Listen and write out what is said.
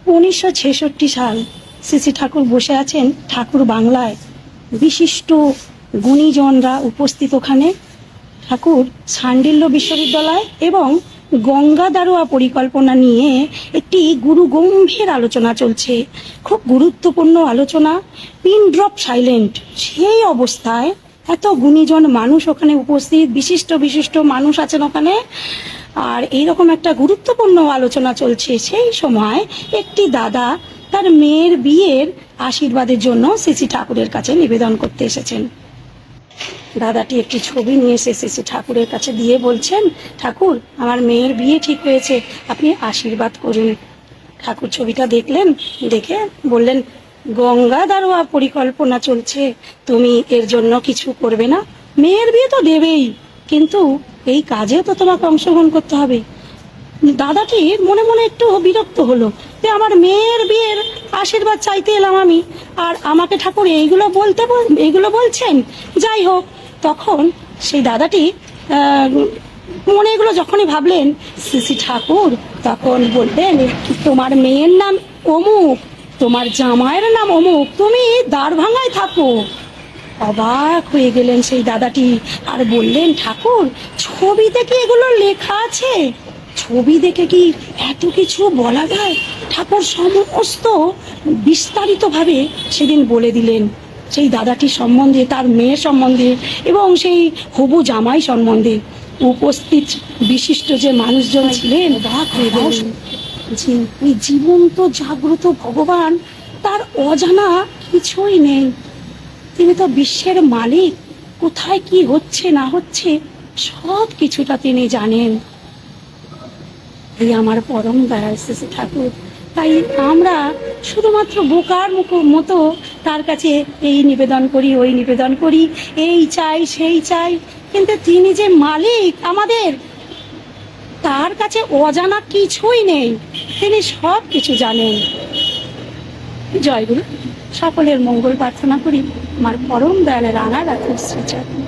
1966 সাল শ্রী ঠাকুর বসে আছেন ঠাকুর বাংলায়। বিশিষ্ট গুণীজনরা উপস্থিত ওখানে। ঠাকুর শাণ্ডিল্য বিশ্ববিদ্যালয় এবং গঙ্গা দারোয়া পরিকল্পনা নিয়ে একটি গুরু গম্ভীর আলোচনা চলছে, খুব গুরুত্বপূর্ণ আলোচনা। Pin drop silent. সেই অবস্থায় এত গুণীজন মানুষ ওখানে উপস্থিত, বিশিষ্ট বিশিষ্ট মানুষ আছেন ওখানে, আর এইরকম একটা গুরুত্বপূর্ণ আলোচনা চলছে। সেই সময় একটি দাদা তার মেয়ের বিয়ের আশীর্বাদের জন্য শ্রী ঠাকুরের কাছে নিবেদন করতে এসেছেন। দাদাটি একটি ছবি নিয়ে এসে শ্রী ঠাকুরের কাছে দিয়ে বলছেন, ঠাকুর, আমার মেয়ের বিয়ে ঠিক হয়েছে, আপনি আশীর্বাদ করুন। ঠাকুর ছবিটা দেখলেন, দেখে বললেন, গঙ্গা দারোয়া পরিকল্পনা চলছে, তুমি এর জন্য কিছু করবে না? মেয়ের বিয়ে তো দেবেই, কিন্তু এই কাজেও তো তোমাকে অংশগ্রহণ করতে হবে। দাদাটি মনে মনে একটু বিরক্ত হলো যে আমার মেয়ের বিয়ের আশীর্বাদ চাইতে এলাম আমি, আর আমাকে ঠাকুর এইগুলো বলছেন। যাই হোক, তখন সেই দাদাটি মনে এগুলো যখনই ভাবলেন, শ্রী ঠাকুর তখন বললেন, তোমার মেয়ের নাম অমুক, তোমার জামাইয়ের নাম অমুক, তুমি দ্বারভাঙায় থাকো। অবাক হয়ে গেলেন সেই দাদাটি আর বললেন, ঠাকুর, ছবিতে কি এগুলো লেখা আছে? ছবি দেখে কি এত কিছু বলা যায়? ঠাকুর সমস্ত বিস্তারিতভাবে সেদিন বলে দিলেন সেই দাদাটির সম্বন্ধে, তার মেয়ের সম্বন্ধে এবং সেই হবু জামাই সম্বন্ধে। উপস্থিত বিশিষ্ট যে মানুষজন ছিলেন অবাক হয়ে গেলেন যে ওই জীবন্ত জাগ্রত ভগবান, তার অজানা কিছুই নেই। তিনি তো বিশ্বের মালিক, কোথায় কি হচ্ছে না হচ্ছে সব কিছুটা তিনি জানেন। এই আমার পরম দয়াল শ্রী ঠাকুর। তাই আমরা শুধুমাত্র বোকার মতো তার কাছে এই নিবেদন করি, ওই নিবেদন করি, এই চাই সেই চাই, কিন্তু তিনি যে মালিক আমাদের, তার কাছে অজানা কিছুই নেই, তিনি সব কিছু জানেন। জয় গুরু। সকলের মঙ্গল প্রার্থনা করি আমার পরম দয়ালের রাঙা রাখুন শ্রীচরণে।